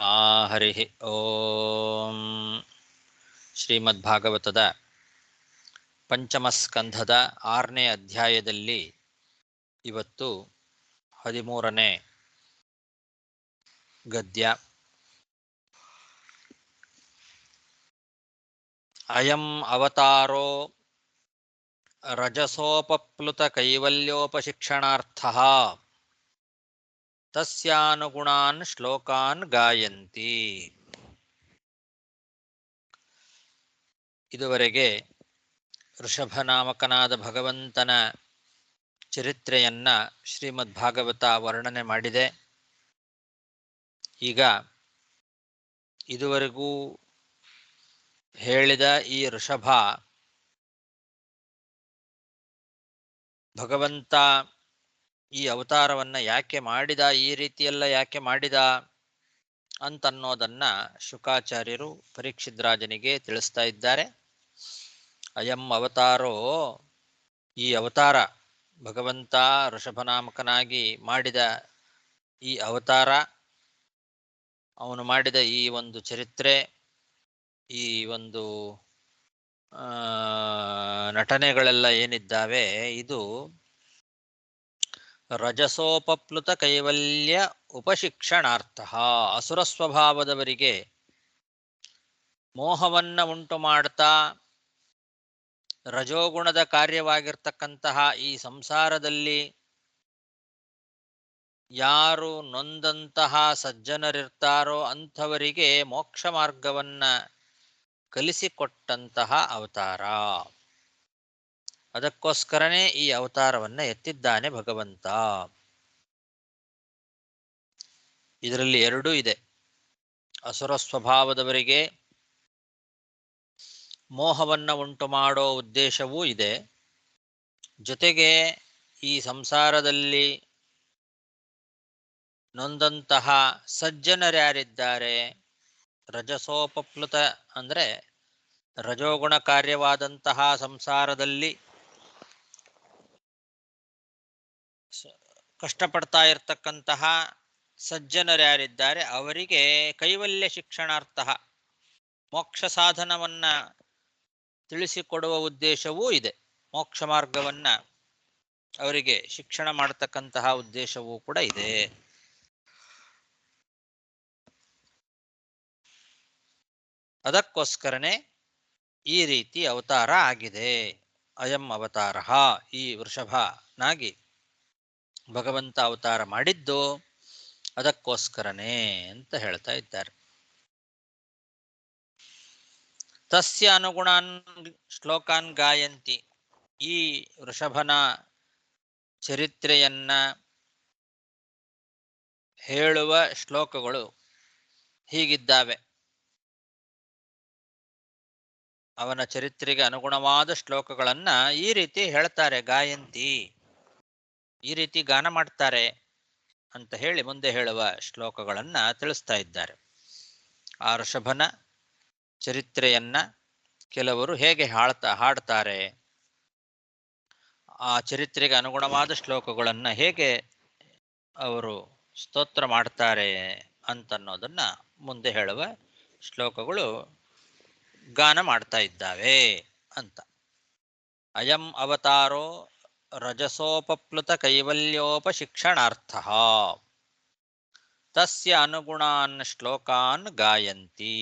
ಹರಿ ಓಂ. ಶ್ರೀಮದ್ಭಾಗವತದ ಪಂಚಮ ಸ್ಕಂಧದ 6ನೇ ಅಧ್ಯಾಯದಲ್ಲಿ ಇವತ್ತು 13ನೇ ಗದ್ಯ. ಅಯಂ ಅವತಾರೋ ರಜಸೋಪಪ್ಲುತ ಕೈವಲ್ಯೋಪಶಿಕ್ಷಣಾರ್ಥಃ ತಸ್ಯಾನುಗುಣಾನ್ ಶ್ಲೋಕಾನ್ ಗಾಯಂತಿ. ಇದುವರೆಗೆ ಋಷಭನಾಮಕನಾದ ಭಗವಂತನ ಚರಿತ್ರೆಯನ್ನ ಶ್ರೀಮದ್ಭಾಗವತ ವರ್ಣನೆ ಮಾಡಿದೆ. ಈಗ ಇದುವರೆಗೂ ಹೇಳಿದ ಈ ಋಷಭ ಭಗವಂತ ಈ ಅವತಾರವನ್ನು ಯಾಕೆ ಮಾಡಿದ, ಈ ರೀತಿಯೆಲ್ಲ ಯಾಕೆ ಮಾಡಿದ ಅಂತನ್ನೋದನ್ನ ಶುಕಾಚಾರ್ಯರು ಪರೀಕ್ಷಿತ್ ರಾಜನಿಗೆ ತಿಳಿಸ್ತಾ ಇದ್ದಾರೆ. ಅಯಂ ಅವತಾರೋ, ಈ ಅವತಾರ ಭಗವಂತ ಋಷಭನಾಮಕನಾಗಿ ಮಾಡಿದ ಈ ಅವತಾರ, ಅವನು ಮಾಡಿದ ಈ ಒಂದು ಚರಿತ್ರೆ, ಈ ಒಂದು ನಟನೆಗಳೆಲ್ಲ ಏನಿದ್ದಾವೆ, ಇದು ರಜಸೋಪಪ್ಲುತ ಕೈವಲ್ಯ ಉಪಶಿಕ್ಷಣಾರ್ಥ, ಅಸುರ ಸ್ವಭಾವದವರಿಗೆ ಮೋಹವನ್ನ ಉಂಟು ಮಾಡ್ತಾ ರಜೋಗುಣದ ಕಾರ್ಯವಾಗಿರ್ತಕ್ಕಂತಹ ಈ ಸಂಸಾರದಲ್ಲಿ ಯಾರು ನೊಂದಂತಹ ಸಜ್ಜನರಿರ್ತಾರೋ ಅಂಥವರಿಗೆ ಮೋಕ್ಷ ಮಾರ್ಗವನ್ನ ಕಲಿಸಿಕೊಟ್ಟಂತಹ ಅವತಾರ. ಅದಕ್ಕೋಸ್ಕರನೇ ಈ ಅವತಾರವನ್ನ ಎತ್ತಿದ್ದಾನೆ ಭಗವಂತ. ಇದರಲ್ಲಿ ಎರಡೂ ಇದೆ. ಅಸುರ ಸ್ವಭಾವದವರಿಗೆ ಮೋಹವನ್ನ ಉಂಟು ಮಾಡೋ ಉದ್ದೇಶವೂ ಇದೆ. ಜೊತೆಗೆ ಈ ಸಂಸಾರದಲ್ಲಿ ನೊಂದಂತಹ ಸಜ್ಜನರ್ಯಾರಿದ್ದಾರೆ, ರಜಸೋಪಪ್ಲುತ ಅಂದರೆ ರಜೋಗುಣ ಕಾರ್ಯವಾದಂತಹ ಸಂಸಾರದಲ್ಲಿ ಕಷ್ಟಪಡ್ತಾ ಇರತಕ್ಕಂತಹ ಸಜ್ಜನರ್ಯಾರಿದ್ದಾರೆ, ಅವರಿಗೆ ಕೈವಲ್ಯ ಶಿಕ್ಷಣಾರ್ಥ, ಮೋಕ್ಷ ಸಾಧನವನ್ನ ತಿಳಿಸಿಕೊಡುವ ಉದ್ದೇಶವೂ ಇದೆ. ಮೋಕ್ಷ ಮಾರ್ಗವನ್ನ ಅವರಿಗೆ ಶಿಕ್ಷಣ ಮಾಡತಕ್ಕಂತಹ ಉದ್ದೇಶವೂ ಕೂಡ ಇದೆ. ಅದಕ್ಕೋಸ್ಕರನೇ ಈ ರೀತಿ ಅವತಾರ ಆಗಿದೆ. ಅಯಂ ಅವತಾರ, ಈ ವೃಷಭನಾಗಿ ಭಗವಂತ ಅವತಾರ ಮಾಡಿದ್ದು ಅದಕ್ಕೋಸ್ಕರನೇ ಅಂತ ಹೇಳ್ತಾ ಇದ್ದಾರೆ. ತಸ್ಯ ಅನುಗುಣಾನ್ ಶ್ಲೋಕಾನ್ ಗಾಯಂತಿ. ಈ ವೃಷಭನ ಚರಿತ್ರೆಯನ್ನ ಹೇಳುವ ಶ್ಲೋಕಗಳು ಹೀಗಿದ್ದಾವೆ. ಅವನ ಚರಿತ್ರೆಗೆ ಅನುಗುಣವಾದ ಶ್ಲೋಕಗಳನ್ನ ಈ ರೀತಿ ಹೇಳ್ತಾರೆ. ಗಾಯಂತಿ, ಈ ರೀತಿ ಗಾನ ಮಾಡ್ತಾರೆ ಅಂತ ಹೇಳಿ ಮುಂದೆ ಹೇಳುವ ಶ್ಲೋಕಗಳನ್ನ ತಿಳಿಸ್ತಾ ಇದ್ದಾರೆ. ಆ ಋಷಭನ ಚರಿತ್ರೆಯನ್ನ ಕೆಲವರು ಹೇಗೆ ಹಾಡ್ತಾರೆ, ಆ ಚರಿತ್ರೆಗೆ ಅನುಗುಣವಾದ ಶ್ಲೋಕಗಳನ್ನ ಹೇಗೆ ಅವರು ಸ್ತೋತ್ರ ಮಾಡ್ತಾರೆ ಅಂತನ್ನೋದನ್ನ ಮುಂದೆ ಹೇಳುವ ಶ್ಲೋಕಗಳು ಗಾನ ಮಾಡ್ತಾ ಇದ್ದಾವೆ ಅಂತ. ಅಯಂ ಅವತಾರೋ ರಜಸೋಪಪ್ಲುತ ಕೈವಲ್ಯೋಪಶಿಕ್ಷಣಾರ್ಥ ತಸ್ಯ ಅನುಗುಣಾನ್ ಶ್ಲೋಕಾನ್ ಗಾಯಂತಿ.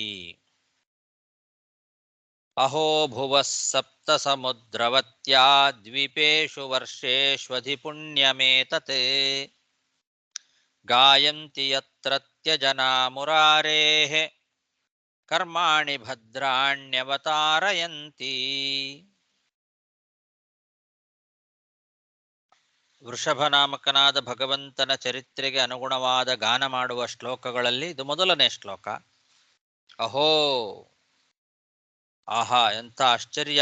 ಅಹೋ ಭುವಃ ಸಪ್ತ ಸಮುದ್ರವತ್ಯಾ ದ್ವೀಪೇಷು ವರ್ಷೇಷ್ವಧಿ ಪುಣ್ಯಮೇತತೆ ಗಾಯಂತಿ ಯತ್ರತ್ಯ ಜನಾ ಮುರಾರೇಃ ಕರ್ಮಾಣಿ ಭದ್ರಾಣ್ಯವತಾರಯಂತಿ. ವೃಷಭನಾಮಕನಾದ ಭಗವಂತನ ಚರಿತ್ರೆಗೆ ಅನುಗುಣವಾದ ಗಾನ ಮಾಡುವ ಶ್ಲೋಕಗಳಲ್ಲಿ ಇದು ಮೊದಲನೇ ಶ್ಲೋಕ. ಅಹೋ, ಆಹಾ, ಎಂಥ ಆಶ್ಚರ್ಯ!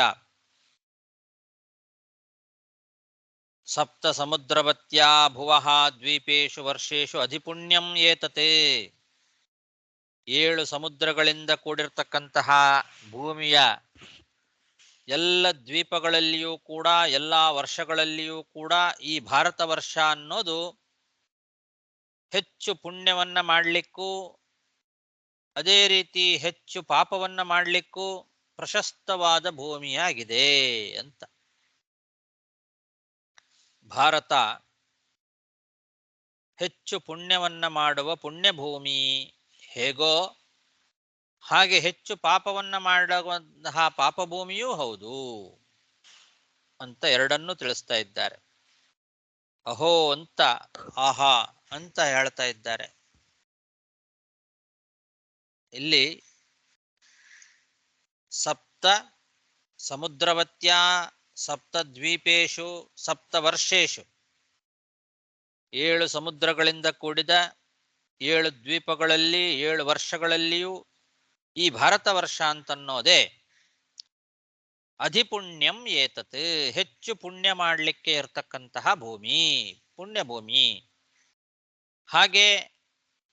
ಸಪ್ತ ಸಮುದ್ರವತ್ಯಾ ಭುವಃ ದ್ವೀಪೇಷು ವರ್ಷೇಷು ಅಧಿಪುಣ್ಯಂ ಏತತೆ. 7 ಸಮುದ್ರಗಳಿಂದ ಕೂಡಿರ್ತಕ್ಕಂತಹ ಭೂಮಿಯ ಎಲ್ಲ ದ್ವೀಪಗಳಲ್ಲಿಯೂ ಕೂಡ, ಎಲ್ಲ ವರ್ಷಗಳಲ್ಲಿಯೂ ಕೂಡ ಈ ಭಾರತ ವರ್ಷ ಅನ್ನೋದು ಹೆಚ್ಚು ಪುಣ್ಯವನ್ನ ಮಾಡಲಿಕ್ಕೂ ಅದೇ ರೀತಿ ಹೆಚ್ಚು ಪಾಪವನ್ನ ಮಾಡಲಿಕ್ಕೂ ಪ್ರಶಸ್ತವಾದ ಭೂಮಿಯಾಗಿದೆ ಅಂತ. ಭಾರತ ಹೆಚ್ಚು ಪುಣ್ಯವನ್ನ ಮಾಡುವ ಪುಣ್ಯಭೂಮಿ ಹೇಗೋ ಹಾಗೆ ಹೆಚ್ಚು ಪಾಪವನ್ನ ಮಾಡುವಂತಹ ಪಾಪಭೂಮಿಯೂ ಹೌದು ಅಂತ ಎರಡನ್ನೂ ತಿಳಿಸ್ತಾ ಇದ್ದಾರೆ. ಅಹೋ ಅಂತ, ಆಹಾ ಅಂತ ಹೇಳ್ತಾ ಇದ್ದಾರೆ. ಇಲ್ಲಿ ಸಪ್ತ ಸಮುದ್ರವತ್ಯಾ ಸಪ್ತ ದ್ವೀಪೇಶು ಸಪ್ತ ವರ್ಷೇಶು, 7 ಸಮುದ್ರಗಳಿಂದ ಕೂಡಿದ 7 ದ್ವೀಪಗಳಲ್ಲಿ 7 ವರ್ಷಗಳಲ್ಲಿಯೂ ಈ ಭಾರತ ವರ್ಷ ಅಂತನ್ನೋದೇ ಅಧಿಪುಣ್ಯಂ ಏತತ್, ಹೆಚ್ಚು ಪುಣ್ಯ ಮಾಡಲಿಕ್ಕೆ ಇರತಕ್ಕಂತಹ ಭೂಮಿ, ಪುಣ್ಯಭೂಮಿ. ಹಾಗೆ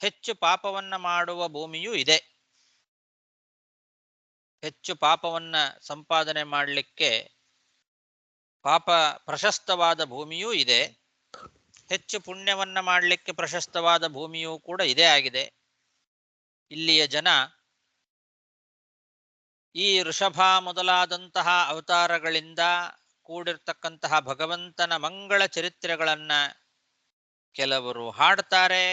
ಹೆಚ್ಚು ಪಾಪವನ್ನ ಮಾಡುವ ಭೂಮಿಯೂ ಇದೆ. ಹೆಚ್ಚು ಪಾಪವನ್ನ ಸಂಪಾದನೆ ಮಾಡಲಿಕ್ಕೆ ಪಾಪ ಪ್ರಶಸ್ತವಾದ ಭೂಮಿಯೂ ಇದೆ, ಹೆಚ್ಚು ಪುಣ್ಯವನ್ನ ಮಾಡಲಿಕ್ಕೆ ಪ್ರಶಸ್ತವಾದ ಭೂಮಿಯೂ ಕೂಡ ಇದೇ ಆಗಿದೆ. ಇಲ್ಲಿಯ ಜನ ಈ ಋಷಭ ಮೊದಲಾದಂತಹ ಅವತಾರಗಳಿಂದ ಕೂಡಿರ್ತಕ್ಕಂತಹ ಭಗವಂತನ ಮಂಗಳ ಚರಿತ್ರೆಗಳನ್ನ ಕೆಲವರು ಹಾಡ್ತಾರೆ,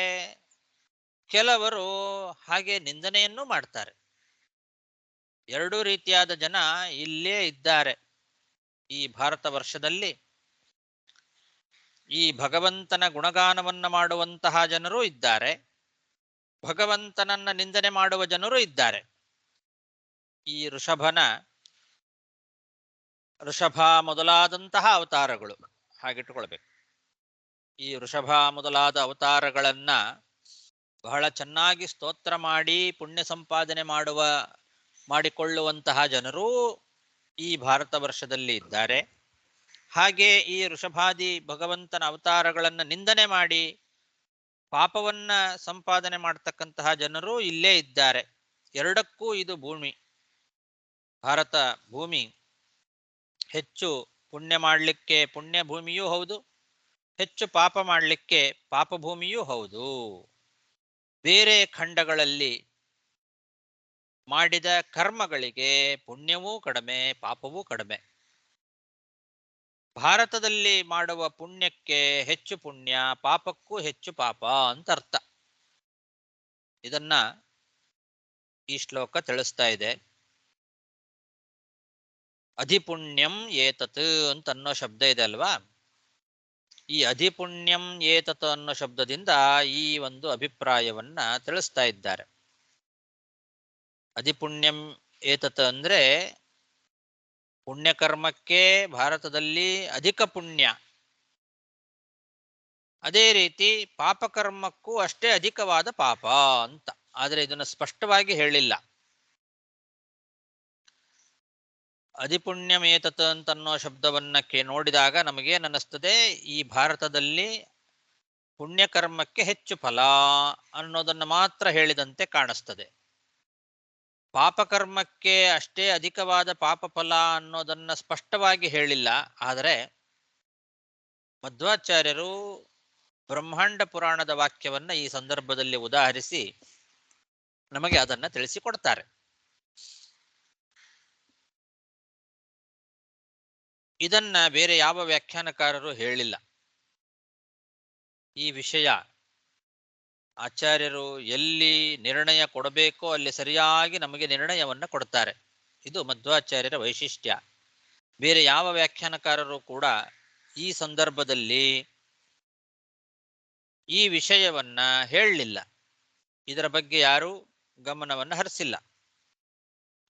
ಕೆಲವರು ಹಾಗೆ ನಿಂದನೆಯನ್ನೂ ಮಾಡ್ತಾರೆ. ಎರಡೂ ರೀತಿಯಾದ ಜನ ಇಲ್ಲೇ ಇದ್ದಾರೆ. ಈ ಭಾರತ ವರ್ಷದಲ್ಲಿ ಈ ಭಗವಂತನ ಗುಣಗಾನವನ್ನ ಮಾಡುವಂತಹ ಜನರೂ ಇದ್ದಾರೆ, ಭಗವಂತನನ್ನ ನಿಂದನೆ ಮಾಡುವ ಜನರೂ ಇದ್ದಾರೆ. ಈ ಋಷಭ ಮೊದಲಾದಂತಹ ಅವತಾರಗಳು ಹಾಗಿಟ್ಟುಕೊಳ್ಬೇಕು. ಈ ಋಷಭ ಮೊದಲಾದ ಅವತಾರಗಳನ್ನ ಬಹಳ ಚೆನ್ನಾಗಿ ಸ್ತೋತ್ರ ಮಾಡಿ ಪುಣ್ಯ ಸಂಪಾದನೆ ಮಾಡಿಕೊಳ್ಳುವಂತಹ ಜನರೂ ಈ ಭಾರತ ವರ್ಷದಲ್ಲಿ ಇದ್ದಾರೆ. ಹಾಗೆ ಈ ಋಷಭಾದಿ ಭಗವಂತನ ಅವತಾರಗಳನ್ನ ನಿಂದನೆ ಮಾಡಿ ಪಾಪವನ್ನ ಸಂಪಾದನೆ ಮಾಡತಕ್ಕಂತಹ ಜನರು ಇಲ್ಲೇ ಇದ್ದಾರೆ. ಎರಡಕ್ಕೂ ಇದು ಭೂಮಿ, ಭಾರತ ಭೂಮಿ ಹೆಚ್ಚು ಪುಣ್ಯ ಮಾಡಲಿಕ್ಕೆ ಪುಣ್ಯ ಭೂಮಿಯೂ ಹೌದು, ಹೆಚ್ಚು ಪಾಪ ಮಾಡಲಿಕ್ಕೆ ಪಾಪ ಭೂಮಿಯೂ ಹೌದು. ಬೇರೆ ಖಂಡಗಳಲ್ಲಿ ಮಾಡಿದ ಕರ್ಮಗಳಿಗೆ ಪುಣ್ಯವೂ ಕಡಿಮೆ ಪಾಪವೂ ಕಡಿಮೆ. ಭಾರತದಲ್ಲಿ ಮಾಡುವ ಪುಣ್ಯಕ್ಕೆ ಹೆಚ್ಚು ಪುಣ್ಯ, ಪಾಪಕ್ಕೂ ಹೆಚ್ಚು ಪಾಪ ಅಂತ ಅರ್ಥ. ಇದನ್ನ ಈ ಶ್ಲೋಕ ತಿಳಿಸ್ತಾ ಇದೆ. ಅಧಿಪುಣ್ಯಂ ಏತತ್ ಅಂತ ಅನ್ನೋ ಶಬ್ದ ಇದೆ ಅಲ್ವಾ, ಈ ಅಧಿಪುಣ್ಯಂ ಏತತ್ ಅನ್ನೋ ಶಬ್ದದಿಂದ ಈ ಒಂದು ಅಭಿಪ್ರಾಯವನ್ನ ತಿಳಿಸ್ತಾ ಇದ್ದಾರೆ. ಅಧಿಪುಣ್ಯಂ ಏತತ್ ಅಂದ್ರೆ ಪುಣ್ಯಕರ್ಮಕ್ಕೆ ಭಾರತದಲ್ಲಿ ಅಧಿಕ ಪುಣ್ಯ, ಅದೇ ರೀತಿ ಪಾಪಕರ್ಮಕ್ಕೂ ಅಷ್ಟೇ ಅಧಿಕವಾದ ಪಾಪ ಅಂತ. ಆದರೆ ಇದನ್ನು ಸ್ಪಷ್ಟವಾಗಿ ಹೇಳಿಲ್ಲ. ಅಧಿಪುಣ್ಯಮೇತತ್ ಅಂತನ್ನೋ ಶಬ್ದವನ್ನ ನೋಡಿದಾಗ ನಮಗೇನು ಅನ್ನಿಸ್ತದೆ, ಈ ಭಾರತದಲ್ಲಿ ಪುಣ್ಯಕರ್ಮಕ್ಕೆ ಹೆಚ್ಚು ಫಲ ಅನ್ನೋದನ್ನು ಮಾತ್ರ ಹೇಳಿದಂತೆ ಕಾಣಿಸ್ತದೆ. ಪಾಪಕರ್ಮಕ್ಕೆ ಅಷ್ಟೇ ಅಧಿಕವಾದ ಪಾಪ ಫಲ ಅನ್ನೋದನ್ನ ಸ್ಪಷ್ಟವಾಗಿ ಹೇಳಿಲ್ಲ. ಆದರೆ ಮಧ್ವಾಚಾರ್ಯರು ಬ್ರಹ್ಮಾಂಡ ಪುರಾಣದ ವಾಕ್ಯವನ್ನ ಈ ಸಂದರ್ಭದಲ್ಲಿ ಉದಾಹರಿಸಿ ನಮಗೆ ಅದನ್ನ ತಿಳಿಸಿಕೊಡ್ತಾರೆ. ಇದನ್ನ ಬೇರೆ ಯಾವ ವ್ಯಾಖ್ಯಾನಕಾರರು ಹೇಳಿಲ್ಲ. ಈ ವಿಷಯ ಆಚಾರ್ಯರು ಎಲ್ಲಿ ನಿರ್ಣಯ ಕೊಡಬೇಕೋ ಅಲ್ಲಿ ಸರಿಯಾಗಿ ನಮಗೆ ನಿರ್ಣಯವನ್ನ ಕೊಡ್ತಾರೆ. ಇದು ಮಧ್ವಾಚಾರ್ಯರ ವೈಶಿಷ್ಟ್ಯ. ಬೇರೆ ಯಾವ ವ್ಯಾಖ್ಯಾನಕಾರರು ಕೂಡ ಈ ಸಂದರ್ಭದಲ್ಲಿ ಈ ವಿಷಯವನ್ನ ಹೇಳಲಿಲ್ಲ. ಇದರ ಬಗ್ಗೆ ಯಾರೂ ಗಮನವನ್ನು ಹರಿಸಿಲ್ಲ.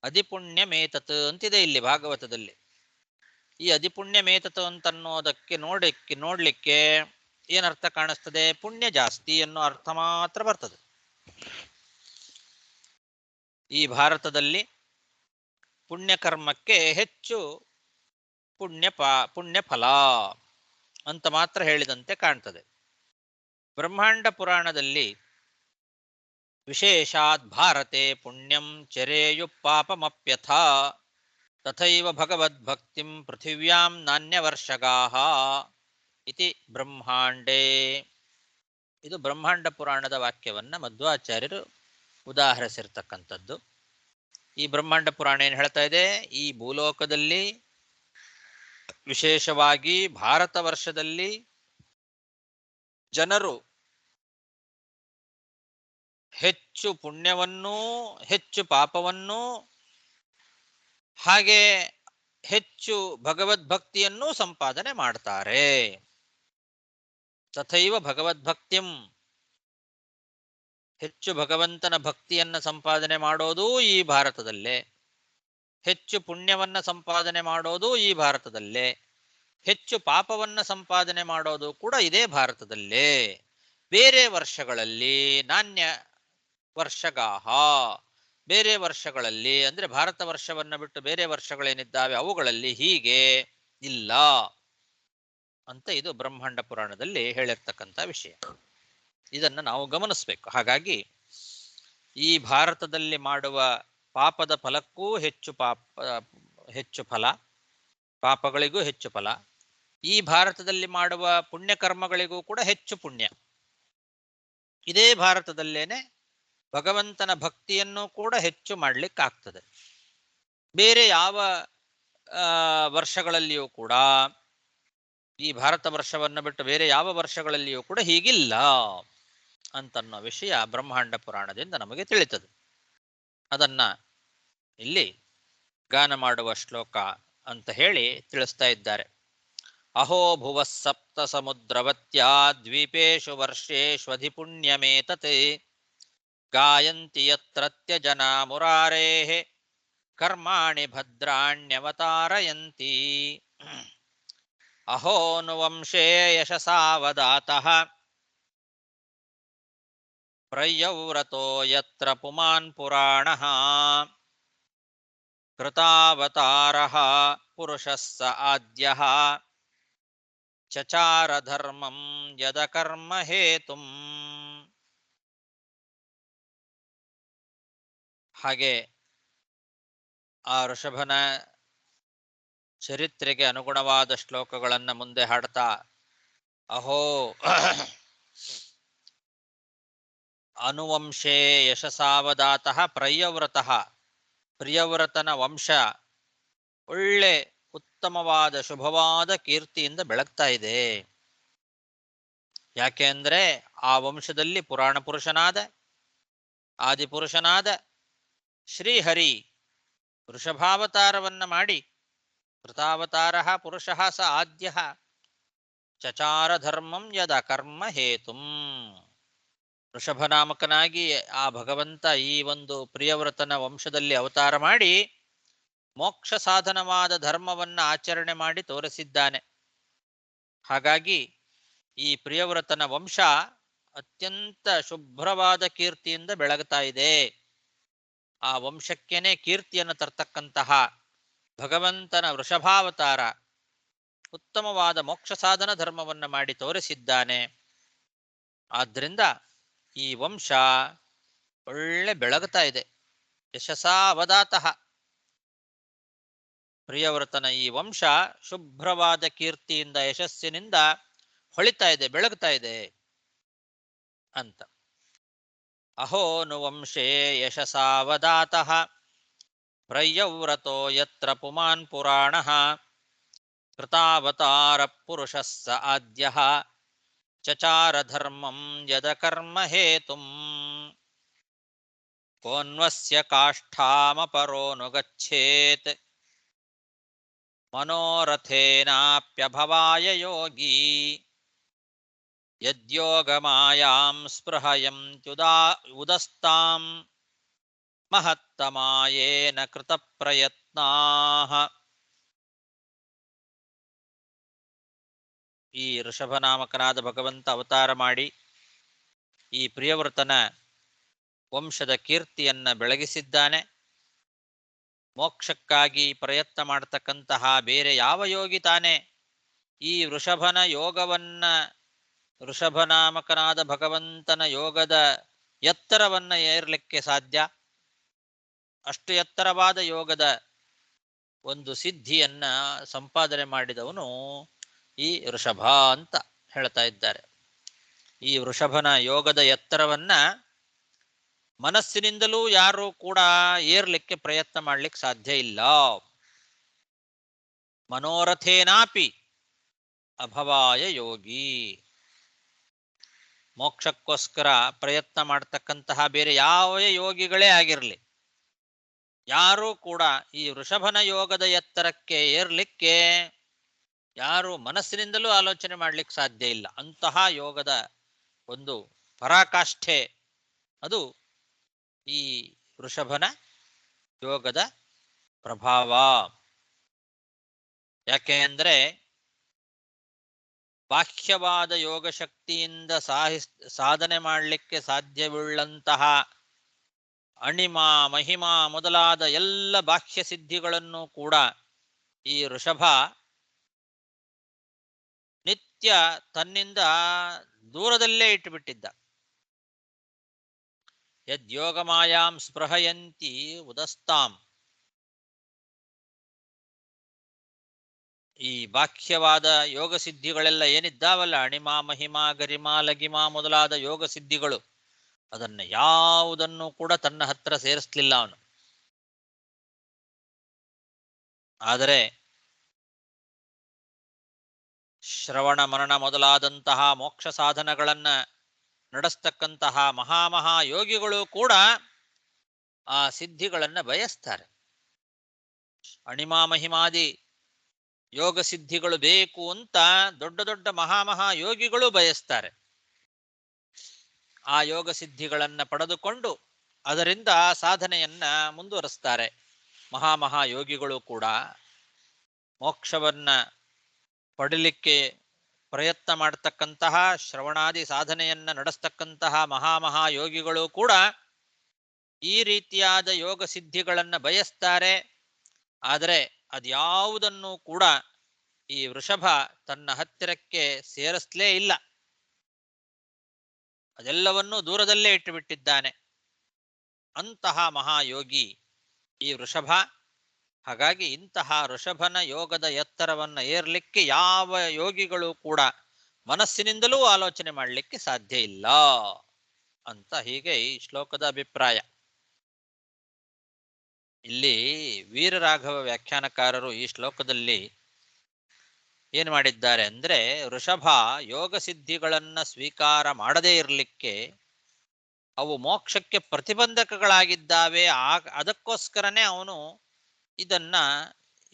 ಅಧಿಪುಣ್ಯಮೇತತ್ ಅಂತಿದೆ ಇಲ್ಲಿ ಭಾಗವತದಲ್ಲಿ. ಈ ಅಧಿಪುಣ್ಯಮೇತತ್ ಅಂತನ್ನೋದಕ್ಕೆ ನೋಡ್ಲಿಕ್ಕೆ ಏನರ್ಥ ಕಾಣಿಸ್ತದೆ? ಪುಣ್ಯ ಜಾಸ್ತಿ ಅನ್ನೋ ಅರ್ಥ ಮಾತ್ರ ಬರ್ತದೆ. ಈ ಭಾರತದಲ್ಲಿ ಪುಣ್ಯಕರ್ಮಕ್ಕೆ ಹೆಚ್ಚು ಪುಣ್ಯ ಫಲ ಅಂತ ಮಾತ್ರ ಹೇಳಿದಂತೆ ಕಾಣ್ತದೆ. ಬ್ರಹ್ಮಾಂಡ ಪುರಾಣದಲ್ಲಿ ವಿಶೇಷಾತ್ ಭಾರತೆ ಪುಣ್ಯಂ ಚರೇಯು ಪಾಪಮಪ್ಯಥ ತಥೈವ ಭಗವದ್ಭಕ್ತಿಂ ಪೃಥಿವ್ಯಾಂ ನಾಣ್ಯವರ್ಷಗಾಃ ಇತಿ ಬ್ರಹ್ಮಾಂಡೇ. ಇದು ಬ್ರಹ್ಮಾಂಡ ಪುರಾಣದ ವಾಕ್ಯವನ್ನ ಮಧ್ವಾಚಾರ್ಯರು ಉದಾಹರಿಸಿರ್ತಕ್ಕಂಥದ್ದು. ಈ ಬ್ರಹ್ಮಾಂಡ ಪುರಾಣ ಏನು ಹೇಳ್ತಾ ಇದೆ? ಈ ಭೂಲೋಕದಲ್ಲಿ, ವಿಶೇಷವಾಗಿ ಭಾರತ ವರ್ಷದಲ್ಲಿ ಜನರು ಹೆಚ್ಚು ಪುಣ್ಯವನ್ನೂ ಹೆಚ್ಚು ಪಾಪವನ್ನೂ ಹಾಗೆ ಹೆಚ್ಚು ಭಗವದ್ಭಕ್ತಿಯನ್ನೂ ಸಂಪಾದನೆ ಮಾಡ್ತಾರೆ. ತಥೈವ ಭಗವದ್ಭಕ್ತಿಂ, ಹೆಚ್ಚು ಭಗವಂತನ ಭಕ್ತಿಯನ್ನ ಸಂಪಾದನೆ ಮಾಡೋದು ಈ ಭಾರತದಲ್ಲೇ, ಹೆಚ್ಚು ಪುಣ್ಯವನ್ನ ಸಂಪಾದನೆ ಮಾಡೋದು ಈ ಭಾರತದಲ್ಲೇ, ಹೆಚ್ಚು ಪಾಪವನ್ನ ಸಂಪಾದನೆ ಮಾಡೋದು ಕೂಡ ಇದೇ ಭಾರತದಲ್ಲೇ. ಬೇರೆ ವರ್ಷಗಳಲ್ಲಿ ನಾಣ್ಯ ವರ್ಷಗಾಹ, ಬೇರೆ ವರ್ಷಗಳಲ್ಲಿ ಅಂದ್ರೆ ಭಾರತ ವರ್ಷವನ್ನ ಬಿಟ್ಟು ಬೇರೆ ವರ್ಷಗಳೇನಿದ್ದಾವೆ ಅವುಗಳಲ್ಲಿ ಹೀಗೆ ಇಲ್ಲ ಅಂತ ಇದು ಬ್ರಹ್ಮಾಂಡ ಪುರಾಣದಲ್ಲಿ ಹೇಳಿರ್ತಕ್ಕಂಥ ವಿಷಯ. ಇದನ್ನು ನಾವು ಗಮನಿಸಬೇಕು. ಹಾಗಾಗಿ ಈ ಭಾರತದಲ್ಲಿ ಮಾಡುವ ಪಾಪದ ಫಲಕ್ಕೂ ಹೆಚ್ಚು ಫಲ, ಪಾಪಗಳಿಗೂ ಹೆಚ್ಚು ಫಲ, ಈ ಭಾರತದಲ್ಲಿ ಮಾಡುವ ಪುಣ್ಯಕರ್ಮಗಳಿಗೂ ಕೂಡ ಹೆಚ್ಚು ಪುಣ್ಯ. ಇದೇ ಭಾರತದಲ್ಲೇನೆ ಭಗವಂತನ ಭಕ್ತಿಯನ್ನು ಕೂಡ ಹೆಚ್ಚು ಮಾಡ್ಲಿಕ್ಕಾಗ್ತದೆ. ಬೇರೆ ಯಾವ ವರ್ಷಗಳಲ್ಲಿಯೂ ಕೂಡ, ಈ ಭಾರತ ವರ್ಷವನ್ನು ಬಿಟ್ಟು ಬೇರೆ ಯಾವ ವರ್ಷಗಳಲ್ಲಿಯೂ ಕೂಡ ಹೀಗಿಲ್ಲ ಅಂತನ್ನೋ ವಿಷಯ ಬ್ರಹ್ಮಾಂಡ ಪುರಾಣದಿಂದ ನಮಗೆ ತಿಳಿತದೆ. ಅದನ್ನ ಇಲ್ಲಿ ಗಾನ ಮಾಡುವ ಶ್ಲೋಕ ಅಂತ ಹೇಳಿ ತಿಳಿಸ್ತಾ ಇದ್ದಾರೆ. ಅಹೋ ಭುವ ಸಪ್ತ ಸಮುದ್ರವತ್ಯಾ ದ್ವೀಪೇಶು ವರ್ಷೇಶ್ವಧಿ ಪುಣ್ಯಮೇತತೆ ಗಾಯಂತಿ ಯತ್ರತ್ಯ ಜನಾ ಮುರಾರೇಃ ಕರ್ಮಾಣಿ ಭದ್ರಾಣ್ಯವತಾರಯಂತಿ. ಅಹೋನುವಂಶೇ ಯಶಸಾವದಾತಃ ಪ್ರಯವ್ರತೋ ಯತ್ರ ಪುಮಾನ್ ಪುರಾಣಃ ಕೃತಾವತಾರಃ ಪುರುಷಃ ಸ ಆದ್ಯಃ ಚಚಾರ ಧರ್ಮಂ ಯದ ಕರ್ಮ ಹೇತುಂ. ಹಾಗೆ ಆ ಋಷಭನ ಚರಿತ್ರೆಗೆ ಅನುಗುಣವಾದ ಶ್ಲೋಕಗಳನ್ನು ಮುಂದೆ ಹಾಡ್ತಾ, ಅಹೋ ಅನುವಂಶೇ ಯಶಸಾವದಾತಃ ಪ್ರಯವ್ರತಃ, ಪ್ರಿಯವ್ರತನ ವಂಶ ಒಳ್ಳೆ ಉತ್ತಮವಾದ ಶುಭವಾದ ಕೀರ್ತಿಯಿಂದ ಬೆಳಗ್ತಾ ಇದೆ. ಯಾಕೆ ಅಂದ್ರೆ ಆ ವಂಶದಲ್ಲಿ ಪುರಾಣ ಪುರುಷನಾದ ಆದಿಪುರುಷನಾದ ಶ್ರೀಹರಿ ವೃಷಭಾವತಾರವನ್ನ ಮಾಡಿ ಕೃತಾವತಾರ ಪುರುಷಃ ಸ ಆದ್ಯ ಚಚಾರ ಧರ್ಮಂ ಯದ ಕರ್ಮ ಹೇತುಂ. ವೃಷಭನಾಮಕನಾಗಿ ಆ ಭಗವಂತ ಈ ಒಂದು ಪ್ರಿಯವ್ರತನ ವಂಶದಲ್ಲಿ ಅವತಾರ ಮಾಡಿ ಮೋಕ್ಷ ಸಾಧನವಾದ ಧರ್ಮವನ್ನ ಆಚರಣೆ ಮಾಡಿ ತೋರಿಸಿದ್ದಾನೆ. ಹಾಗಾಗಿ ಈ ಪ್ರಿಯವ್ರತನ ವಂಶ ಅತ್ಯಂತ ಶುಭ್ರವಾದ ಕೀರ್ತಿಯಿಂದ ಬೆಳಗ್ತಾ ಇದೆ. ಆ ವಂಶಕ್ಕೇನೆ ಕೀರ್ತಿಯನ್ನು ತರ್ತಕ್ಕಂತಹ ಭಗವಂತನ ವೃಷಭಾವತಾರ ಉತ್ತಮವಾದ ಮೋಕ್ಷ ಸಾಧನ ಧರ್ಮವನ್ನು ಮಾಡಿ ತೋರಿಸಿದ್ದಾನೆ. ಆದ್ರಿಂದ ಈ ವಂಶ ಒಳ್ಳೆ ಬೆಳಗ್ತಾ ಇದೆ. ಯಶಸಾ ಅವದಾತಃ, ಪ್ರಿಯವ್ರತನ ಈ ವಂಶ ಶುಭ್ರವಾದ ಕೀರ್ತಿಯಿಂದ ಯಶಸ್ಸಿನಿಂದ ಹೊಳಿತಾ ಇದೆ, ಬೆಳಗ್ತಾ ಇದೆ ಅಂತ. ಅಹೋನುವಂಶೇ ಯಶಸಾವದಾತಃ ಪ್ರಯವ್ರತೋ ಯತ್ರ ಪುಮಾನ್ ಪುರಾಣಃ ಕೃತಾವತಾರ ಪುರುಷಃ ಸ ಆದ್ಯಃ ಚಚಾರ ಧರ್ಮಂ ಯದ ಕರ್ಮ ಹೇತುಂ ಕೋನ್ವಸ್ಯ ಕಾಷ್ಠಾಮಪರೋನುಗಚ್ಚೇತ್ ಮನೋರಥೇನಾಪ್ಯಭವಾಯ ಯೋಗಿ ಯದ್ಯೋಗಮಾಯಾಂ ಸ್ಪೃಹಯಂತ್ಯುದಸ್ತಾಂ ಮಹತ್ತಮಾಯೇನ ಕೃತ ಪ್ರಯತ್ನಾಃ. ಈ ಋಷಭನಾಮಕನಾದ ಭಗವಂತ ಅವತಾರ ಮಾಡಿ ಈ ಪ್ರಿಯವ್ರತನ ವಂಶದ ಕೀರ್ತಿಯನ್ನ ಬೆಳಗಿಸಿದ್ದಾನೆ. ಮೋಕ್ಷಕ್ಕಾಗಿ ಪ್ರಯತ್ನ ಮಾಡತಕ್ಕಂತಹ ಬೇರೆ ಯಾವ ಯೋಗಿ ತಾನೇ ಈ ವೃಷಭನ ಯೋಗವನ್ನ, ಋಷಭನಾಮಕನಾದ ಭಗವಂತನ ಯೋಗದ ಎತ್ತರವನ್ನ ಏರ್ಲಿಕ್ಕೆ ಸಾಧ್ಯ? ಅಷ್ಟು ಎತ್ತರವಾದ ಯೋಗದ ಒಂದು ಸಿದ್ಧಿಯನ್ನ ಸಂಪಾದನೆ ಮಾಡಿದವನು ಈ ವೃಷಭ ಅಂತ ಹೇಳ್ತಾ ಇದ್ದಾರೆ. ಈ ವೃಷಭನ ಯೋಗದ ಎತ್ತರವನ್ನ ಮನಸ್ಸಿನಿಂದಲೂ ಯಾರು ಕೂಡ ಏರ್ಲಿಕ್ಕೆ ಪ್ರಯತ್ನ ಮಾಡ್ಲಿಕ್ಕೆ ಸಾಧ್ಯ ಇಲ್ಲ. ಮನೋರಥೇನಾಪಿ ಅಭವಾಯ ಯೋಗಿ. ಮೋಕ್ಷಕ್ಕೋಸ್ಕರ ಪ್ರಯತ್ನ ಮಾಡ್ತಕ್ಕಂತಹ ಬೇರೆ ಯಾವ ಯೋಗಿಗಳೇ ಆಗಿರಲಿ, ಯಾರೂ ಕೂಡ ಈ ವೃಷಭನ ಯೋಗದ ಎತ್ತರಕ್ಕೆ ಏರ್ಲಿಕ್ಕೆ ಯಾರು ಮನಸ್ಸಿನಿಂದಲೂ ಆಲೋಚನೆ ಮಾಡ್ಲಿಕ್ಕೆ ಸಾಧ್ಯ ಇಲ್ಲ. ಅಂತಹ ಯೋಗದ ಒಂದು ಪರಾಕಾಷ್ಠೆ ಅದು ಈ ವೃಷಭನ ಯೋಗದ ಪ್ರಭಾವ. ಯಾಕೆ ಅಂದರೆ ಬಾಹ್ಯವಾದ ಯೋಗ ಶಕ್ತಿಯಿಂದ ಸಾಧನೆ ಮಾಡಲಿಕ್ಕೆ ಸಾಧ್ಯವುಳ್ಳಂತಹ ಅಣಿಮ ಮಹಿಮಾ ಮೊದಲಾದ ಎಲ್ಲ ಬಾಹ್ಯ ಸಿದ್ಧಿಗಳನ್ನು ಕೂಡ ಈ ವೃಷಭ ನಿತ್ಯ ತನ್ನಿಂದ ದೂರದಲ್ಲೇ ಇಟ್ಟುಬಿಟ್ಟಿದ್ದ. ಯದ್ಯೋಗ ಮಾಯಾಂ ಸ್ಪೃಹಯಂತಿ ಉದಸ್ತಾಂ. ಈ ಬಾಹ್ಯವಾದ ಯೋಗ ಸಿದ್ಧಿಗಳೆಲ್ಲ ಏನಿದ್ದಾವಲ್ಲ, ಅಣಿಮಾ ಮಹಿಮಾ ಗರಿಮಾ ಲಗಿಮಾ ಮೊದಲಾದ ಯೋಗ ಸಿದ್ಧಿಗಳು, ಅದನ್ನ ಯಾವುದನ್ನು ಕೂಡ ತನ್ನ ಹತ್ರ ಸೇರಿಸ್ಲಿಲ್ಲ ಅವನು. ಆದರೆ ಶ್ರವಣ ಮರಣ ಮೊದಲಾದಂತಹ ಮೋಕ್ಷ ಸಾಧನಗಳನ್ನ ನಡೆಸ್ತಕ್ಕಂತಹ ಮಹಾ ಯೋಗಿಗಳು ಕೂಡ ಆ ಸಿದ್ಧಿಗಳನ್ನ ಬಯಸ್ತಾರೆ. ಅಣಿಮಾ ಮಹಿಮಾದಿ ಯೋಗ ಸಿದ್ಧಿಗಳು ಬೇಕು ಅಂತ ದೊಡ್ಡ ದೊಡ್ಡ ಮಹಾ ಯೋಗಿಗಳು ಬಯಸ್ತಾರೆ. ಆ ಯೋಗ ಸಿದ್ಧಿಗಳನ್ನ ಪಡೆದುಕೊಂಡು ಅದರಿಂದ ಸಾಧನೆಯನ್ನ ಮುಂದುವರಿಸ್ತಾರೆ. ಮಹಾ ಯೋಗಿಗಳು ಕೂಡ ಮೋಕ್ಷವನ್ನ ಪಡೀಲಿಕ್ಕೆ ಪ್ರಯತ್ನ ಮಾಡತಕ್ಕಂತಹ ಶ್ರವಣಾದಿ ಸಾಧನೆಯನ್ನ ನಡೆಸ್ತಕ್ಕಂತಹ ಮಹಾ ಯೋಗಿಗಳು ಕೂಡ ಈ ರೀತಿಯಾದ ಯೋಗ ಸಿದ್ಧಿಗಳನ್ನ ಬಯಸ್ತಾರೆ. ಆದರೆ ಅದ್ಯಾವುದನ್ನು ಕೂಡ ಈ ವೃಷಭ ತನ್ನ ಹತ್ತಿರಕ್ಕೆ ಸೇರಿಸಲೇ ಇಲ್ಲ. ಅದೆಲ್ಲವನ್ನೂ ದೂರದಲ್ಲೇ ಇಟ್ಟುಬಿಟ್ಟಿದ್ದಾನೆ. ಅಂತಹ ಮಹಾಯೋಗಿ ಈ ವೃಷಭ. ಹಾಗಾಗಿ ಇಂತಹ ವೃಷಭನ ಯೋಗದ ಎತ್ತರವನ್ನ ಏರ್ಲಿಕ್ಕೆ ಯಾವ ಯೋಗಿಗಳು ಕೂಡ ಮನಸ್ಸಿನಿಂದಲೂ ಆಲೋಚನೆ ಮಾಡಲಿಕ್ಕೆ ಸಾಧ್ಯ ಇಲ್ಲ ಅಂತ ಹೀಗೆ ಈ ಶ್ಲೋಕದ ಅಭಿಪ್ರಾಯ. ಇಲ್ಲಿ ವೀರರಾಘವ ವ್ಯಾಖ್ಯಾನಕಾರರು ಈ ಶ್ಲೋಕದಲ್ಲಿ ಏನು ಮಾಡಿದ್ದಾರೆ ಅಂದ್ರೆ, ವೃಷಭ ಯೋಗ ಸಿದ್ಧಿಗಳನ್ನ ಸ್ವೀಕಾರ ಮಾಡದೇ ಇರಲಿಕ್ಕೆ ಅವು ಮೋಕ್ಷಕ್ಕೆ ಪ್ರತಿಬಂಧಕಗಳಾಗಿದ್ದಾವೆ. ಅದಕ್ಕೋಸ್ಕರನೇ ಅವನು ಇದನ್ನ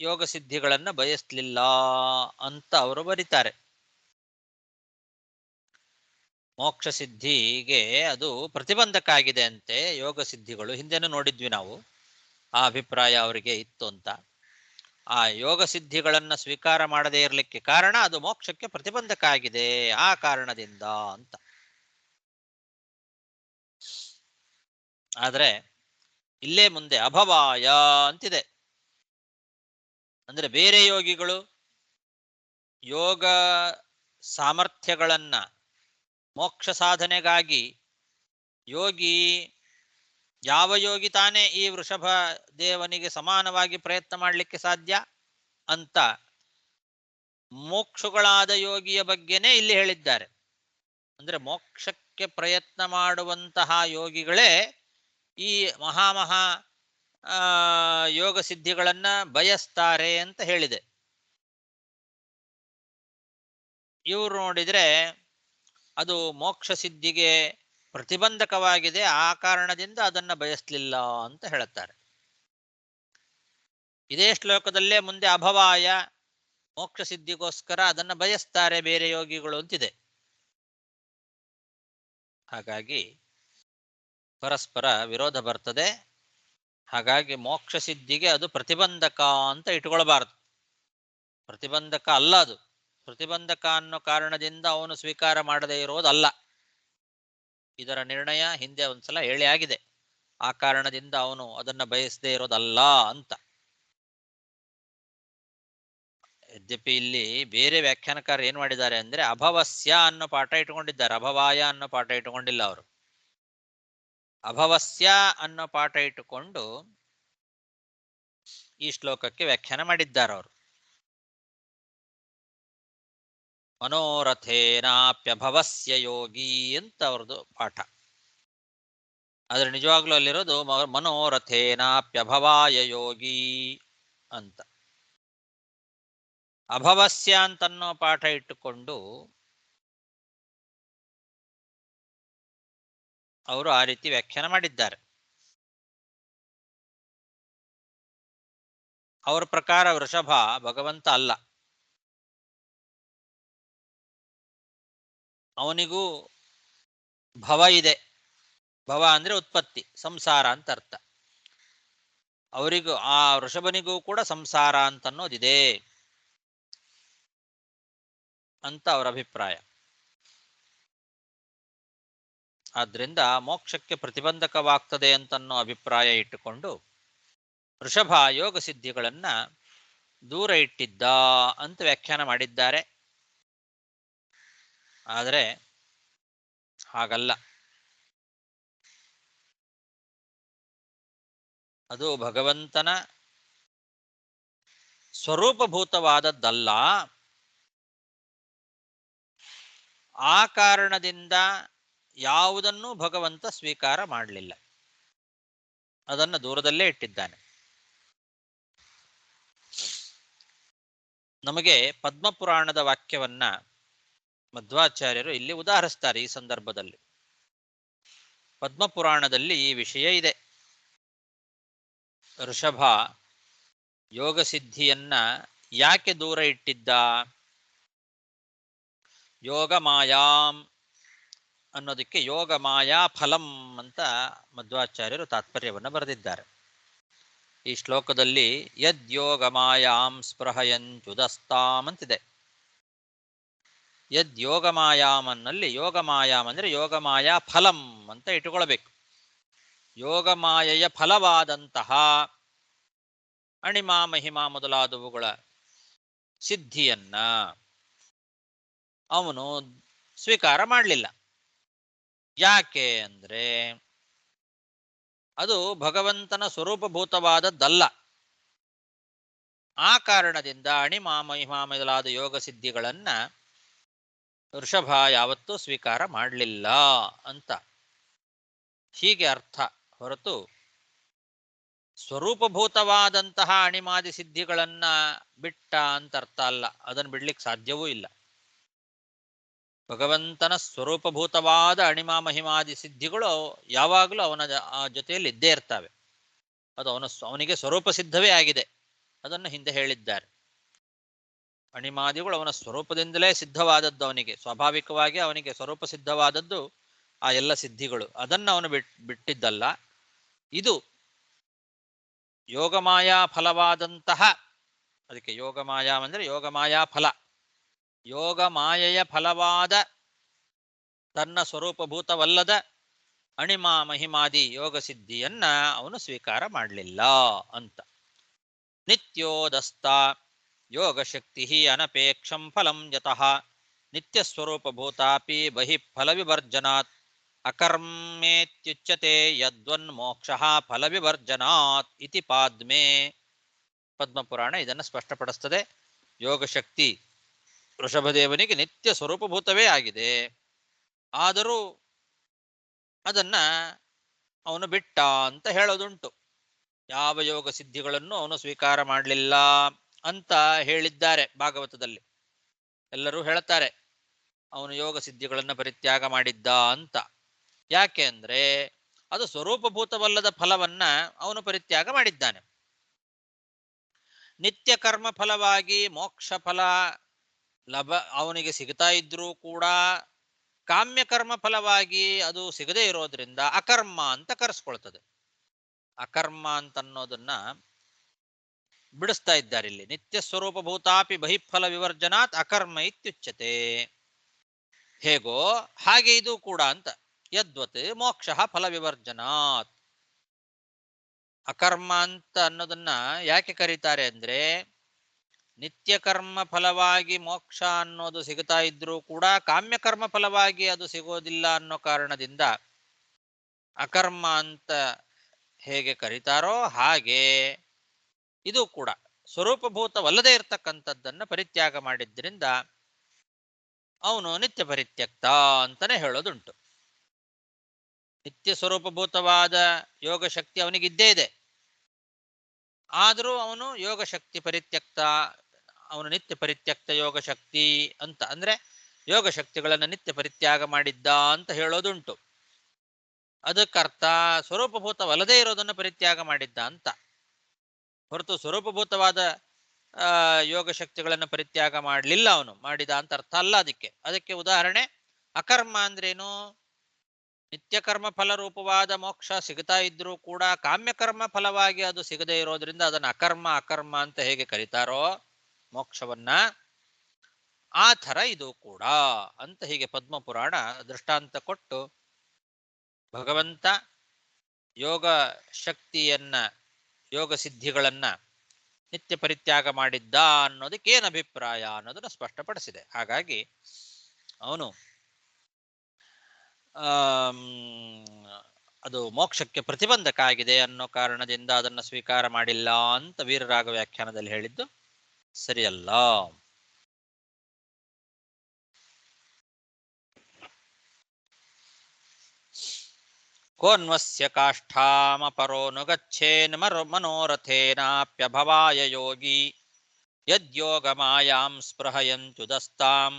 ಯೋಗ ಸಿದ್ಧಿಗಳನ್ನ ಬಯಸ್ಲಿಲ್ಲ ಅಂತ ಅವರು ಬರೀತಾರೆ. ಮೋಕ್ಷ ಸಿದ್ಧಿಗೆ ಅದು ಪ್ರತಿಬಂಧಕ ಆಗಿದೆ ಅಂತೆ ಯೋಗ ಸಿದ್ಧಿಗಳು. ಹಿಂದೆನೂ ನೋಡಿದ್ವಿ ನಾವು, ಆ ಅಭಿಪ್ರಾಯ ಅವರಿಗೆ ಇತ್ತು ಅಂತ. ಆ ಯೋಗ ಸಿದ್ಧಿಗಳನ್ನ ಸ್ವೀಕಾರ ಮಾಡದೇ ಇರಲಿಕ್ಕೆ ಕಾರಣ ಅದು ಮೋಕ್ಷಕ್ಕೆ ಪ್ರತಿಬಂಧಕ ಆಗಿದೆ, ಆ ಕಾರಣದಿಂದ ಅಂತ. ಆದ್ರೆ ಇಲ್ಲೇ ಮುಂದೆ ಅಭವಾಯ ಅಂತಿದೆ. ಅಂದ್ರೆ ಬೇರೆ ಯೋಗಿಗಳು ಯೋಗ ಸಾಮರ್ಥ್ಯಗಳನ್ನ ಮೋಕ್ಷ ಸಾಧನೆಗಾಗಿ ಯೋಗಿ ಯಾವ ಯೋಗಿ ತಾನೇ ಈ ವೃಷಭ ದೇವನಿಗೆ ಸಮಾನವಾಗಿ ಪ್ರಯತ್ನ ಮಾಡಲಿಕ್ಕೆ ಸಾಧ್ಯ ಅಂತ ಮೋಕ್ಷಗಳಾದ ಯೋಗಿಯ ಬಗ್ಗೆನೇ ಇಲ್ಲಿ ಹೇಳಿದ್ದಾರೆ. ಅಂದ್ರೆ ಮೋಕ್ಷಕ್ಕೆ ಪ್ರಯತ್ನ ಮಾಡುವಂತಹ ಯೋಗಿಗಳೇ ಈ ಮಹಾ ಯೋಗ ಸಿದ್ಧಿಗಳನ್ನ ಬಯಸ್ತಾರೆ ಅಂತ ಹೇಳಿದೆ. ಇವರು ನೋಡಿದ್ರೆ ಅದು ಮೋಕ್ಷ ಸಿದ್ಧಿಗೆ ಪ್ರತಿಬಂಧಕವಾಗಿದೆ, ಆ ಕಾರಣದಿಂದ ಅದನ್ನ ಬಯಸ್ಲಿಲ್ಲ ಅಂತ ಹೇಳುತ್ತಾರೆ. ಇದೇ ಶ್ಲೋಕದಲ್ಲೇ ಮುಂದೆ ಅಭವಾಯ ಮೋಕ್ಷ ಸಿದ್ಧಿಗೋಸ್ಕರ ಅದನ್ನ ಬಯಸ್ತಾರೆ ಬೇರೆ ಯೋಗಿಗಳು ಅಂತಿದೆ. ಹಾಗಾಗಿ ಪರಸ್ಪರ ವಿರೋಧ ಬರ್ತದೆ. ಹಾಗಾಗಿ ಮೋಕ್ಷ ಸಿದ್ಧಿಗೆ ಅದು ಪ್ರತಿಬಂಧಕ ಅಂತ ಇಟ್ಕೊಳ್ಬಾರದು. ಪ್ರತಿಬಂಧಕ ಅಲ್ಲ ಅದು. ಪ್ರತಿಬಂಧಕ ಅನ್ನೋ ಕಾರಣದಿಂದ ಅವನು ಸ್ವೀಕಾರ ಮಾಡದೇ ಇರೋದಲ್ಲ. ಇದರ ನಿರ್ಣಯ ಹಿಂದೆ ಒಂದ್ಸಲ ಹೇಳಿ ಆಗಿದೆ. ಆ ಕಾರಣದಿಂದ ಅವನು ಅದನ್ನ ಬಯಸದೇ ಇರೋದಲ್ಲ ಅಂತ. ಯದ್ಯಪಿ ಇಲ್ಲಿ ಬೇರೆ ವ್ಯಾಖ್ಯಾನಕಾರ ಏನ್ ಮಾಡಿದ್ದಾರೆ ಅಂದ್ರೆ ಅಭವಸ್ಯ ಅನ್ನೋ ಪಾಠ ಇಟ್ಕೊಂಡಿದ್ದಾರೆ, ಅಭವಾಯ ಅನ್ನೋ ಪಾಠ ಇಟ್ಟುಕೊಂಡಿಲ್ಲ ಅವರು. ಅಭವಸ್ಯ ಅನ್ನೋ ಪಾಠ ಇಟ್ಟುಕೊಂಡು ಈ ಶ್ಲೋಕಕ್ಕೆ ವ್ಯಾಖ್ಯಾನ ಮಾಡಿದ್ದಾರೆ ಅವರು. ಮನೋರಥೇನಾಪ್ಯಭವಸ್ಯ ಯೋಗಿ ಅಂತ ಅವ್ರದ್ದು ಪಾಠ. ಆದರೆ ನಿಜವಾಗ್ಲೂ ಅಲ್ಲಿರೋದು ಮನೋರಥೇನಾಪ್ಯಭವಾಯ ಯೋಗಿ ಅಂತ. ಅಭವಸ್ಯ ಅಂತನ್ನೋ ಪಾಠ ಇಟ್ಟುಕೊಂಡು ಅವರು ಆ ರೀತಿ ವ್ಯಾಖ್ಯಾನ ಮಾಡಿದ್ದಾರೆ. ಅವರ ಪ್ರಕಾರ ವೃಷಭ ಭಗವಂತ ಅಲ್ಲ, ಅವನಿಗೂ ಭವ ಇದೆ. ಭವ ಅಂದ್ರೆ ಉತ್ಪತ್ತಿ, ಸಂಸಾರ ಅಂತ ಅರ್ಥ. ಅವರಿಗೂ ಆ ವೃಷಭನಿಗೂ ಕೂಡ ಸಂಸಾರ ಅಂತನ್ನೋದಿದೆ ಅಂತ ಅವರ ಅಭಿಪ್ರಾಯ. ಆದ್ರಿಂದ ಮೋಕ್ಷಕ್ಕೆ ಪ್ರತಿಬಂಧಕವಾಗ್ತದೆ ಅಂತನ್ನೋ ಅಭಿಪ್ರಾಯ ಇಟ್ಟುಕೊಂಡು ವೃಷಭ ಯೋಗ ಸಿದ್ಧಿಗಳನ್ನ ದೂರ ಇಟ್ಟಿದ್ದ ಅಂತ ವ್ಯಾಖ್ಯಾನ ಮಾಡಿದ್ದಾರೆ. ಆದರೆ ಹಾಗಲ್ಲ, ಅದು ಭಗವಂತನ ಸ್ವರೂಪಭೂತವಾದದ್ದಲ್ಲ. ಆ ಕಾರಣದಿಂದ ಯಾವುದನ್ನೂ ಭಗವಂತ ಸ್ವೀಕಾರ ಮಾಡಲಿಲ್ಲ, ಅದನ್ನು ದೂರದಲ್ಲೇ ಇಟ್ಟಿದ್ದಾನೆ. ನಮಗೆ ಪದ್ಮಪುರಾಣದ ವಾಕ್ಯವನ್ನ ಮಧ್ವಾಚಾರ್ಯರು ಇಲ್ಲಿ ಉದಾಹರಿಸ್ತಾರೆ. ಈ ಸಂದರ್ಭದಲ್ಲಿ ಪದ್ಮಪುರಾಣದಲ್ಲಿ ಈ ವಿಷಯ ಇದೆ. ಋಷಭ ಯೋಗ ಸಿದ್ಧಿಯನ್ನ ಯಾಕೆ ದೂರ ಇಟ್ಟಿದ್ದ? ಯೋಗ ಮಾಯಾಂ ಅನ್ನೋದಕ್ಕೆ ಯೋಗ ಮಾಯಾ ಫಲಂ ಅಂತ ಮಧ್ವಾಚಾರ್ಯರು ತಾತ್ಪರ್ಯವನ್ನು ಬರೆದಿದ್ದಾರೆ. ಈ ಶ್ಲೋಕದಲ್ಲಿ ಯದ್ಯೋಗ ಮಾಯಾಂ ಸ್ಪೃಹಯಂತ್ಯುದಸ್ತಾಂ ಅಂತಿದೆ. ಯದ್ಯೋಗ ಮಾಯಾಂ ಅನ್ನಲ್ಲಿ ಯೋಗ ಮಾಯಾಂ ಅಂದ್ರೆ ಯೋಗ ಮಾಯಾ ಫಲಂ ಅಂತ ಇಟ್ಟುಕೊಳ್ಬೇಕು. ಯೋಗ ಮಾಯೆಯ ಫಲವಾದಂತಹ ಅಣಿಮಾ ಮಹಿಮಾ ಮೊದಲಾದವುಗಳ ಸಿದ್ಧಿಯನ್ನ ಅವನು ಸ್ವೀಕಾರ ಮಾಡಲಿಲ್ಲ. ಯಾಕೆ ಅಂದ್ರೆ ಅದು ಭಗವಂತನ ಸ್ವರೂಪಭೂತವಾದದ್ದಲ್ಲ. ಆ ಕಾರಣದಿಂದ ಅಣಿಮಾ ಮಹಿಮಾ ಮೊದಲಾದ ಯೋಗ ಸಿದ್ಧಿಗಳನ್ನ ವೃಷಭ ಯಾವತ್ತೂ ಸ್ವೀಕಾರ ಮಾಡಲಿಲ್ಲ ಅಂತ ಹೀಗೆ ಅರ್ಥ ಹೊರತು ಸ್ವರೂಪಭೂತವಾದಂತಹ ಅಣಿಮಾದಿ ಸಿದ್ಧಿಗಳನ್ನ ಬಿಟ್ಟ ಅಂತ ಅರ್ಥ ಅಲ್ಲ. ಅದನ್ನು ಬಿಡ್ಲಿಕ್ಕೆ ಸಾಧ್ಯವೂ ಇಲ್ಲ. ಭಗವಂತನ ಸ್ವರೂಪಭೂತವಾದ ಅಣಿಮಾ ಮಹಿಮಾದಿ ಸಿದ್ಧಿಗಳು ಯಾವಾಗಲೂ ಅವನ ಜೊತೆಯಲ್ಲಿ ಇದ್ದೇ ಇರ್ತವೆ. ಅದು ಅವನಿಗೆ ಸ್ವರೂಪ ಸಿದ್ಧವೇ ಆಗಿದೆ. ಅದನ್ನು ಹಿಂದೆ ಹೇಳಿದ್ದಾರೆ. ಅಣಿಮಾದಿಗಳು ಅವನ ಸ್ವರೂಪದಿಂದಲೇ ಸಿದ್ಧವಾದದ್ದು. ಅವನಿಗೆ ಸ್ವಾಭಾವಿಕವಾಗಿ ಅವನಿಗೆ ಸ್ವರೂಪ ಸಿದ್ಧವಾದದ್ದು ಆ ಎಲ್ಲ ಸಿದ್ಧಿಗಳು. ಅದನ್ನು ಅವನು ಬಿಟ್ಟಿದ್ದಲ್ಲ. ಇದು ಯೋಗಮಾಯಾ ಫಲವಾದಂತಹ, ಅದಕ್ಕೆ ಯೋಗಮಾಯಾ ಅಂದರೆ ಯೋಗಮಾಯಾ ಫಲ, ಯೋಗ ಮಾಯೆಯ ಫಲವಾದ ತನ್ನ ಸ್ವರೂಪಭೂತವಲ್ಲದ ಅಣಿಮಾ ಮಹಿಮಾದಿ ಯೋಗ ಸಿದ್ಧಿಯನ್ನ ಅವನು ಸ್ವೀಕಾರ ಮಾಡಲಿಲ್ಲ ಅಂತ. ನಿತ್ಯೋದಸ್ತ ಯೋಗಶಕ್ತಿ ಅನಪೇಕ್ಷಂ ಫಲಂ ಯತಃ ನಿತ್ಯಸ್ವರೂಪಭೂತಾಪಿ ಬಹಿಃ ಫಲವಿವರ್ಜನಾತ್ ಅಕರ್ಮೇತ್ಯುಚ್ಯತೆ ಯದ್ವನ್ಮೋಕ್ಷಃ ಫಲವಿವರ್ಜನಾತ್ ಇತಿ ಪಾದ್ಮೆ. ಪದ್ಮಪುರಾಣ ಇದನ್ನು ಸ್ಪಷ್ಟಪಡಿಸ್ತದೆ. ಯೋಗಶಕ್ತಿ ವೃಷಭದೇವನಿಗೆ ನಿತ್ಯ ಸ್ವರೂಪಭೂತವೇ ಆಗಿದೆ. ಆದರೂ ಅದನ್ನ ಅವನು ಬಿಟ್ಟ ಅಂತ ಹೇಳೋದುಂಟು. ಯಾವ ಯೋಗ ಸಿದ್ಧಿಗಳನ್ನು ಅವನು ಸ್ವೀಕಾರ ಮಾಡಲಿಲ್ಲ ಅಂತ ಹೇಳಿದ್ದಾರೆ ಭಾಗವತದಲ್ಲಿ. ಎಲ್ಲರೂ ಹೇಳ್ತಾರೆ ಅವನು ಯೋಗ ಸಿದ್ಧಿಗಳನ್ನು ಪರಿತ್ಯಾಗ ಮಾಡಿದ್ದ ಅಂತ. ಯಾಕೆ ಅಂದ್ರೆ ಅದು ಸ್ವರೂಪಭೂತವಲ್ಲದ ಫಲವನ್ನ ಅವನು ಪರಿತ್ಯಾಗ ಮಾಡಿದ್ದಾನೆ. ನಿತ್ಯ ಕರ್ಮ ಫಲವಾಗಿ ಮೋಕ್ಷ ಫಲ ಅವನಿಗೆ ಸಿಗ್ತಾ ಇದ್ರೂ ಕೂಡ ಕಾಮ್ಯ ಕರ್ಮ ಫಲವಾಗಿ ಅದು ಸಿಗದೇ ಇರೋದ್ರಿಂದ ಅಕರ್ಮ ಅಂತ ಕರೆಸ್ಕೊಳ್ತದೆ. ಅಕರ್ಮ ಅಂತ ಅನ್ನೋದನ್ನ ಬಿಡಿಸ್ತಾ ಇದ್ದಾರೆ ಇಲ್ಲಿ. ನಿತ್ಯ ಸ್ವರೂಪಭೂತಾಪಿ ಬಹಿಫಲ ವಿವರ್ಜನಾತ್ ಅಕರ್ಮ ಇತ್ಯುಚ್ಯತೆ. ಹೇಗೋ ಹಾಗೆ ಇದು ಕೂಡ ಅಂತ. ಯದ್ವತ್ ಮೋಕ್ಷ ಫಲ ವಿವರ್ಜನಾತ್. ಅಕರ್ಮ ಅಂತ ಅನ್ನೋದನ್ನ ಯಾಕೆ ಕರೀತಾರೆ ಅಂದ್ರೆ ನಿತ್ಯ ಕರ್ಮ ಫಲವಾಗಿ ಮೋಕ್ಷ ಅನ್ನೋದು ಸಿಗ್ತಾ ಇದ್ರೂ ಕೂಡ ಕಾಮ್ಯ ಕರ್ಮ ಫಲವಾಗಿ ಅದು ಸಿಗೋದಿಲ್ಲ ಅನ್ನೋ ಕಾರಣದಿಂದ ಅಕರ್ಮ ಅಂತ ಹೇಗೆ ಕರೀತಾರೋ ಹಾಗೆ ಇದು ಕೂಡ ಸ್ವರೂಪಭೂತವಲ್ಲದೆ ಇರತಕ್ಕಂಥದ್ದನ್ನು ಪರಿತ್ಯಾಗ ಮಾಡಿದ್ರಿಂದ ಅವನು ನಿತ್ಯ ಪರಿತ್ಯಕ್ತ ಅಂತಾನೆ ಹೇಳೋದುಂಟು. ನಿತ್ಯ ಸ್ವರೂಪಭೂತವಾದ ಯೋಗ ಶಕ್ತಿ ಅವನಿಗಿದ್ದೇ ಇದೆ. ಆದರೂ ಅವನು ಯೋಗ ಶಕ್ತಿ ಪರಿತ್ಯಕ್ತ, ಅವನು ನಿತ್ಯ ಪರಿತ್ಯಕ್ತ ಯೋಗ ಶಕ್ತಿ ಅಂತ ಅಂದ್ರೆ ಯೋಗ ಶಕ್ತಿಗಳನ್ನು ನಿತ್ಯ ಪರಿತ್ಯಾಗ ಮಾಡಿದ್ದ ಅಂತ ಹೇಳೋದುಂಟು. ಅದಕ್ಕರ್ಥ ಸ್ವರೂಪಭೂತವಲ್ಲದೇ ಇರೋದನ್ನು ಪರಿತ್ಯಾಗ ಮಾಡಿದ್ದ ಅಂತ ಹೊರತು ಸ್ವರೂಪಭೂತವಾದ ಯೋಗ ಶಕ್ತಿಗಳನ್ನು ಪರಿತ್ಯಾಗ ಮಾಡಲಿಲ್ಲ, ಅವನು ಮಾಡಿದ ಅಂತ ಅರ್ಥ ಅಲ್ಲ. ಅದಕ್ಕೆ ಉದಾಹರಣೆ ಅಕರ್ಮ ಅಂದ್ರೇನು? ನಿತ್ಯಕರ್ಮ ಫಲರೂಪವಾದ ಮೋಕ್ಷ ಸಿಗ್ತಾ ಇದ್ರೂ ಕೂಡ ಕಾಮ್ಯಕರ್ಮ ಫಲವಾಗಿ ಅದು ಸಿಗದೇ ಇರೋದ್ರಿಂದ ಅದನ್ನು ಅಕರ್ಮ ಅಂತ ಹೇಗೆ ಕರೀತಾರೋ ಮೋಕ್ಷವನ್ನ, ಆ ಥರ ಇದು ಕೂಡ ಅಂತ ಹೀಗೆ ಪದ್ಮಪುರಾಣ ದೃಷ್ಟಾಂತ ಕೊಟ್ಟು ಭಗವಂತ ಯೋಗ ಶಕ್ತಿಯನ್ನ, ಯೋಗ ಸಿದ್ಧಿಗಳನ್ನ ನಿತ್ಯ ಪರಿತ್ಯಾಗ ಮಾಡಿದ್ದ ಅನ್ನೋದಕ್ಕೆ ಏನು ಅಭಿಪ್ರಾಯ ಅನ್ನೋದನ್ನು ಸ್ಪಷ್ಟಪಡಿಸಿದೆ. ಹಾಗಾಗಿ ಅವನು ಅದು ಮೋಕ್ಷಕ್ಕೆ ಪ್ರತಿಬಂಧಕ ಆಗಿದೆ ಅನ್ನೋ ಕಾರಣದಿಂದ ಅದನ್ನು ಸ್ವೀಕಾರ ಮಾಡಿಲ್ಲ ಅಂತ ವೀರರಾಗ ವ್ಯಾಖ್ಯಾನದಲ್ಲಿ ಹೇಳಿದ್ದು ಸರಿಯಲ್ಲ. ಕೋನ್ವಸ್ಯ ಕಾಷ್ಠಾಮಪರೋನುಗಚ್ಚೇನ್ ಮನೋರಥೇನಾಪ್ಯಭವಾಯ ಯೋಗಿ ಯದ್ಯೋಗಮಾಯಾಂ ಸ್ಪೃಹಯಂತ್ಯುದಸ್ತಾಂ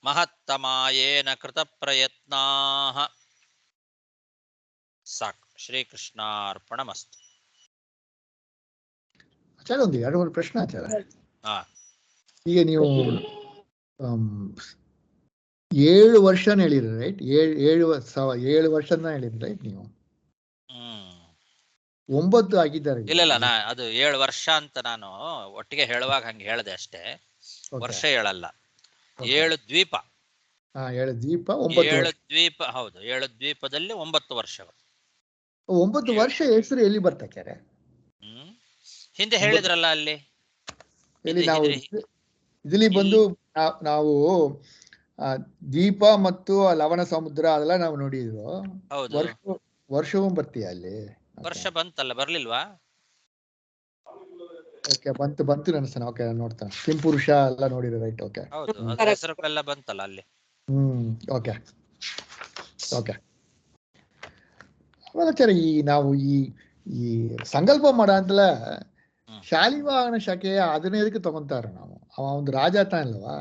ಮಹತ್ತಮಾಯೇನ ಕೃತ ಪ್ರಯತ್ನಾಃ. ಸಾಕು. ಶ್ರೀಕೃಷ್ಣಾರ್ಪಣಮಸ್ತು. ಆಚಾರ ಒಂದು 2-3 ಪ್ರಶ್ನೆ ಆಚಾರ. ಈಗ ನೀವು 7 ವರ್ಷನ ಹೇಳಿದ್ರಿ ರೈಟ್? 7 ವರ್ಷನ ಹೇಳಿದ್ರಿ ರೈಟ್? ನೀವು 9 ಆಗಿದ್ದಾರೆ. ಇಲ್ಲ, ಅದು 7 ವರ್ಷ ಅಂತ ನಾನು ಒಟ್ಟಿಗೆ ಹೇಳುವಾಗ ಹಂಗೆ ಹೇಳಿದೆ ಅಷ್ಟೇ, ವರ್ಷ ಹೇಳಲ್ಲ. 7 ದ್ವೀಪ. 7 ದ್ವೀಪ 7 ದ್ವೀಪ. ಹೌದು, 7 ದ್ವೀಪದಲ್ಲಿ 9 ವರ್ಷಗಳು. 9 ವರ್ಷ ಹೆಸರು ಎಲ್ಲಿ ಬರ್ತಾರೆ? ಹಿಂದೆ ಹೇಳಿದ್ರಲ್ಲ ಅಲ್ಲಿ. ನಾವು ಇಲ್ಲಿ ಬಂದು ನಾವು ದ್ವೀಪ ಮತ್ತು ಲವಣ ಸಮುದ್ರ ಅದೆಲ್ಲ ನಾವು ನೋಡಿದ್ವು. ವರ್ಷವೂ ಬರ್ತೀಯ ಅಲ್ಲಿ? ವರ್ಷ ಬಂತಲ್ಲ, ಬರ್ಲಿಲ್ವಾ? ಓಕೆ, ಬಂತು ನನಸನ. ಓಕೆ, ನೋಡ್ತಾನೆ. ಕಿಂಪುರುಷ ಎಲ್ಲ ನೋಡಿರೋ ರೈಟ್? ಓಕೆ, ಹೌದು, ಹೆಸರುಗಳೆಲ್ಲ ಬಂತಲ್ಲ ಅಲ್ಲಿ. ಓಕೆ. ಆಮೇಲೆ ನಾವು ಈ ಸಂಕಲ್ಪ ಮಾಡೋ ಅಂತಲ್ಲ, ಶಾಲಿವಾಹನ ಶಾಖೆಯ 15ಕ್ಕೆ ತಗೊಂತಾರ ನಾವು. ಅವ ಒಂದು ರಾಜ ತಾನಲ್ವಾ?